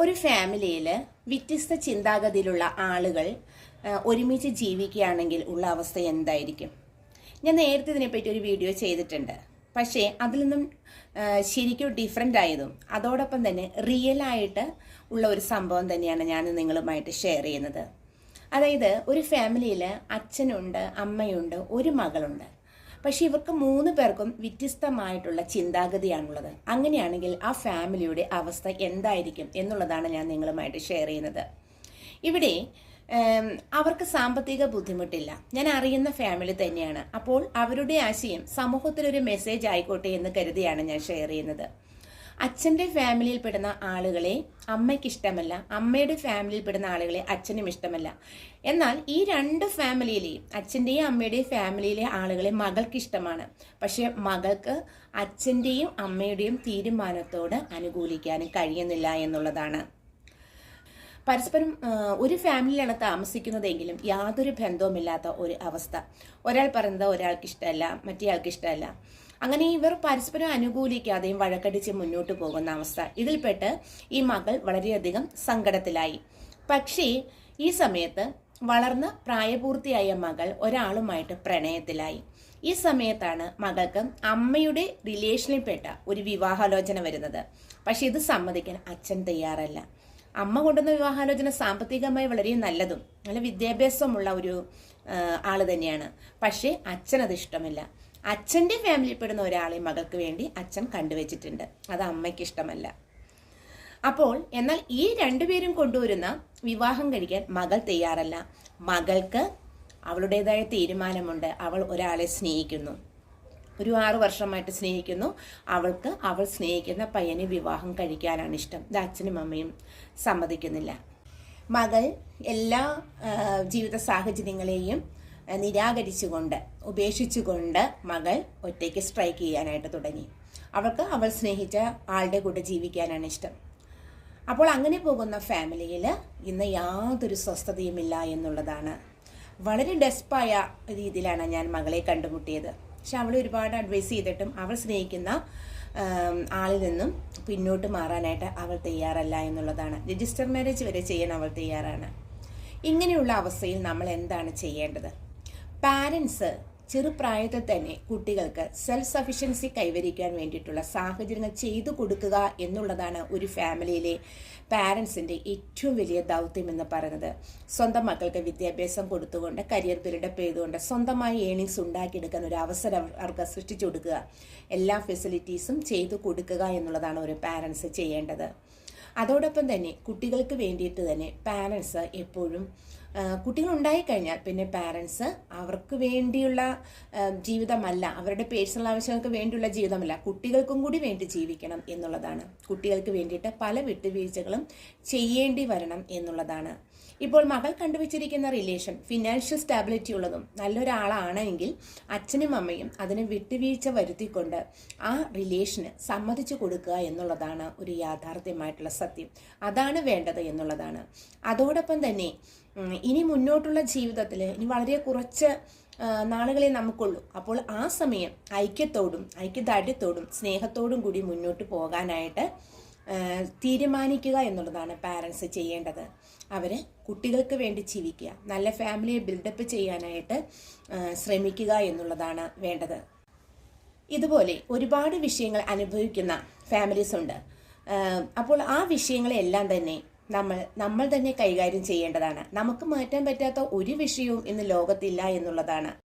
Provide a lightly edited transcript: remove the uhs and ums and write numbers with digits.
ഒരു ഫാമിലിയിൽ വ്യത്യസ്ത ചിന്താഗതിയിലുള്ള ആളുകൾ ഒരുമിച്ച് ജീവിക്കുകയാണെങ്കിൽ ഉള്ള അവസ്ഥ എന്തായിരിക്കും? ഞാൻ നേരത്തെ ഇതിനെപ്പറ്റി ഒരു വീഡിയോ ചെയ്തിട്ടുണ്ട്. പക്ഷേ അതിൽ നിന്നും ശരിക്കും ഡിഫറെൻ്റ് ആയതും അതോടൊപ്പം തന്നെ റിയലായിട്ട് ഉള്ള ഒരു സംഭവം തന്നെയാണ് ഞാൻ നിങ്ങളുമായിട്ട് ഷെയർ ചെയ്യുന്നത്. അതായത് ഒരു ഫാമിലിയിൽ അച്ഛനുണ്ട്, അമ്മയുണ്ട്, ഒരു മകളുണ്ട്. പക്ഷെ ഇവർക്ക് 3 പേർക്കും വ്യത്യസ്തമായിട്ടുള്ള ചിന്താഗതിയാണുള്ളത്. അങ്ങനെയാണെങ്കിൽ ആ ഫാമിലിയുടെ അവസ്ഥ എന്തായിരിക്കും എന്നുള്ളതാണ് ഞാൻ നിങ്ങളുമായിട്ട് ഷെയർ ചെയ്യുന്നത്. ഇവിടെ അവർക്ക് സാമ്പത്തിക ബുദ്ധിമുട്ടില്ല. ഞാൻ അറിയുന്ന ഫാമിലി തന്നെയാണ്. അപ്പോൾ അവരുടെ ആശയം സമൂഹത്തിലൊരു മെസ്സേജ് ആയിക്കോട്ടെ എന്ന് കരുതിയാണ് ഞാൻ ഷെയർ ചെയ്യുന്നത്. അച്ഛൻ്റെ ഫാമിലിയിൽ പെടുന്ന ആളുകളെ അമ്മയ്ക്ക് ഇഷ്ടമല്ല, അമ്മയുടെ ഫാമിലിയിൽ പെടുന്ന ആളുകളെ അച്ഛനും ഇഷ്ടമല്ല. എന്നാൽ ഈ 2 ഫാമിലിയിലെയും അച്ഛൻ്റെയും അമ്മയുടെയും ഫാമിലിയിലെ ആളുകളെ മകൾക്ക് ഇഷ്ടമാണ്. പക്ഷെ മകൾക്ക് അച്ഛൻ്റെയും അമ്മയുടെയും തീരുമാനത്തോട് അനുകൂലിക്കാനും കഴിയുന്നില്ല എന്നുള്ളതാണ്. പരസ്പരം ഒരു ഫാമിലിയിലാണ് താമസിക്കുന്നതെങ്കിലും യാതൊരു ബന്ധവുമില്ലാത്ത ഒരു അവസ്ഥ. ഒരാൾ പറയുന്നത് ഒരാൾക്ക് ഇഷ്ടമല്ല, മറ്റേയാൾക്ക് ഇഷ്ടമല്ല. അങ്ങനെ ഇവർ പരസ്പരം അനുകൂലിക്കാതെയും വഴക്കടിച്ച് മുന്നോട്ട് പോകുന്ന അവസ്ഥ. ഇതിൽപ്പെട്ട് ഈ മകൾ വളരെയധികം സങ്കടത്തിലായി. പക്ഷേ ഈ സമയത്ത് വളർന്ന പ്രായപൂർത്തിയായ മകൾ ഒരാളുമായിട്ട് പ്രണയത്തിലായി. ഈ സമയത്താണ് മകൾക്ക് അമ്മയുടെ റിലേഷനിൽപ്പെട്ട ഒരു വിവാഹാലോചന വരുന്നത്. പക്ഷെ ഇത് സമ്മതിക്കാൻ അച്ഛൻ തയ്യാറല്ല. അമ്മ കൊണ്ടുവന്ന വിവാഹാലോചന സാമ്പത്തികമായി വളരെ നല്ലതും നല്ല വിദ്യാഭ്യാസമുള്ള ഒരു ആള് തന്നെയാണ്. പക്ഷേ അച്ഛനത് ഇഷ്ടമില്ല. അച്ഛൻ്റെ ഫാമിലിയിൽ പെടുന്ന ഒരാളെ മകൾക്ക് വേണ്ടി അച്ഛൻ കണ്ടുവച്ചിട്ടുണ്ട്. അത് അമ്മയ്ക്ക് ഇഷ്ടമല്ല. അപ്പോൾ എന്നാൽ ഈ 2 പേരും കൊണ്ടുവരുന്ന വിവാഹം കഴിക്കാൻ മകൾ തയ്യാറല്ല. മകൾക്ക് അവളുടേതായ തീരുമാനമുണ്ട്. അവൾ ഒരാളെ സ്നേഹിക്കുന്നു, ഒരു 6 വർഷമായിട്ട് സ്നേഹിക്കുന്നു. അവൾക്ക് അവൾ സ്നേഹിക്കുന്ന പയ്യനെ വിവാഹം കഴിക്കാനാണ് ഇഷ്ടം. ഇത് അച്ഛനും അമ്മയും സമ്മതിക്കുന്നില്ല. മകൾ എല്ലാ ജീവിത സാഹചര്യങ്ങളെയും നിരാകരിച്ചുകൊണ്ട് ഉപേക്ഷിച്ചുകൊണ്ട് മകൾ ഒറ്റയ്ക്ക് സ്ട്രൈക്ക് ചെയ്യാനായിട്ട് തുടങ്ങി. അവൾക്ക് അവൾ സ്നേഹിച്ച ആളുടെ കൂടെ ജീവിക്കാനാണ് ഇഷ്ടം. അപ്പോൾ അങ്ങനെ പോകുന്ന ഫാമിലിയിൽ ഇന്ന് യാതൊരു സ്വസ്ഥതയുമില്ല എന്നുള്ളതാണ്. വളരെ ഡെസ്പായ രീതിയിലാണ് ഞാൻ മകളെ കണ്ടുമുട്ടിയത്. പക്ഷെ അവൾ ഒരുപാട് അഡ്വൈസ് ചെയ്തിട്ടും അവൾ സ്നേഹിക്കുന്ന ആളിൽ നിന്നും പിന്നോട്ട് മാറാനായിട്ട് അവൾ തയ്യാറല്ല എന്നുള്ളതാണ്. രജിസ്റ്റർ മാരേജ് വരെ ചെയ്യാൻ അവൾ തയ്യാറാണ്. ഇങ്ങനെയുള്ള അവസ്ഥയിൽ നമ്മൾ എന്താണ് ചെയ്യേണ്ടത്? പാരൻസ് ചെറുപ്രായത്തിൽ തന്നെ കുട്ടികൾക്ക് സെൽഫ് സഫിഷ്യൻസി കൈവരിക്കാൻ വേണ്ടിയിട്ടുള്ള സാഹചര്യങ്ങൾ ചെയ്തു കൊടുക്കുക എന്നുള്ളതാണ് ഒരു ഫാമിലിയിലെ പാരൻസിൻ്റെ ഏറ്റവും വലിയ ദൗത്യം എന്ന് പറയുന്നത്. സ്വന്തം മക്കൾക്ക് വിദ്യാഭ്യാസം കൊടുത്തുകൊണ്ട് കരിയർ ബിൽഡപ്പ് ചെയ്തുകൊണ്ട് സ്വന്തമായി ഏണിങ്സ് ഉണ്ടാക്കിയെടുക്കാൻ ഒരു അവസരം അവർക്ക് സൃഷ്ടിച്ചു കൊടുക്കുക, എല്ലാ ഫെസിലിറ്റീസും ചെയ്തു കൊടുക്കുക എന്നുള്ളതാണ് ഒരു പാരൻസ് ചെയ്യേണ്ടത്. അതോടൊപ്പം തന്നെ കുട്ടികൾക്ക് വേണ്ടിയിട്ട് തന്നെ പാരൻസ് എപ്പോഴും കുട്ടികൾ ഉണ്ടായിക്കഴിഞ്ഞാൽ പിന്നെ പാരൻസ് അവർക്ക് വേണ്ടിയുള്ള ജീവിതമല്ല, അവരുടെ പേഴ്സണൽ ആവശ്യങ്ങൾക്ക് വേണ്ടിയുള്ള ജീവിതമല്ല, കുട്ടികൾക്കും കൂടി വേണ്ടി ജീവിക്കണം എന്നുള്ളതാണ്. കുട്ടികൾക്ക് വേണ്ടിയിട്ട് പല വിട്ടുവീഴ്ചകളും ചെയ്യേണ്ടി വരണം എന്നുള്ളതാണ്. ഇപ്പോൾ മകൾ കണ്ടുവച്ചിരിക്കുന്ന റിലേഷൻ ഫിനാൻഷ്യൽ സ്റ്റാബിലിറ്റി ഉള്ളതും നല്ലൊരാളാണെങ്കിൽ അച്ഛനും അമ്മയും അതിന് വിട്ടുവീഴ്ച വരുത്തിക്കൊണ്ട് ആ റിലേഷന് സമ്മതിച്ചു കൊടുക്കുക എന്നുള്ളതാണ് ഒരു യാഥാർത്ഥ്യമായിട്ടുള്ള സത്യം. അതാണ് വേണ്ടത് എന്നുള്ളതാണ്. അതോടൊപ്പം തന്നെ ഇനി മുന്നോട്ടുള്ള ജീവിതത്തിൽ ഇനി വളരെ കുറച്ച് നാളുകളെ നമുക്കുള്ളൂ. അപ്പോൾ ആ സമയം ഐക്യദാർഢ്യത്തോടും സ്നേഹത്തോടും കൂടി മുന്നോട്ട് പോകാനായിട്ട് തീരുമാനിക്കുക എന്നുള്ളതാണ് പാരൻസ് ചെയ്യേണ്ടത്. അവർ കുട്ടികൾക്ക് വേണ്ടി ജീവിക്കുക, നല്ല ഫാമിലിയെ ബിൽഡപ്പ് ചെയ്യാനായിട്ട് ശ്രമിക്കുക എന്നുള്ളതാണ് വേണ്ടത്. ഇതുപോലെ ഒരുപാട് വിഷയങ്ങൾ അനുഭവിക്കുന്ന ഫാമിലീസ് ഉണ്ട്. അപ്പോൾ ആ വിഷയങ്ങളെല്ലാം തന്നെ നമ്മൾ തന്നെ കൈകാര്യം ചെയ്യേണ്ടതാണ്. നമുക്ക് മാറ്റാൻ പറ്റാത്ത ഒരു വിഷയവും ഇന്ന് ലോകത്തില്ല എന്നുള്ളതാണ്.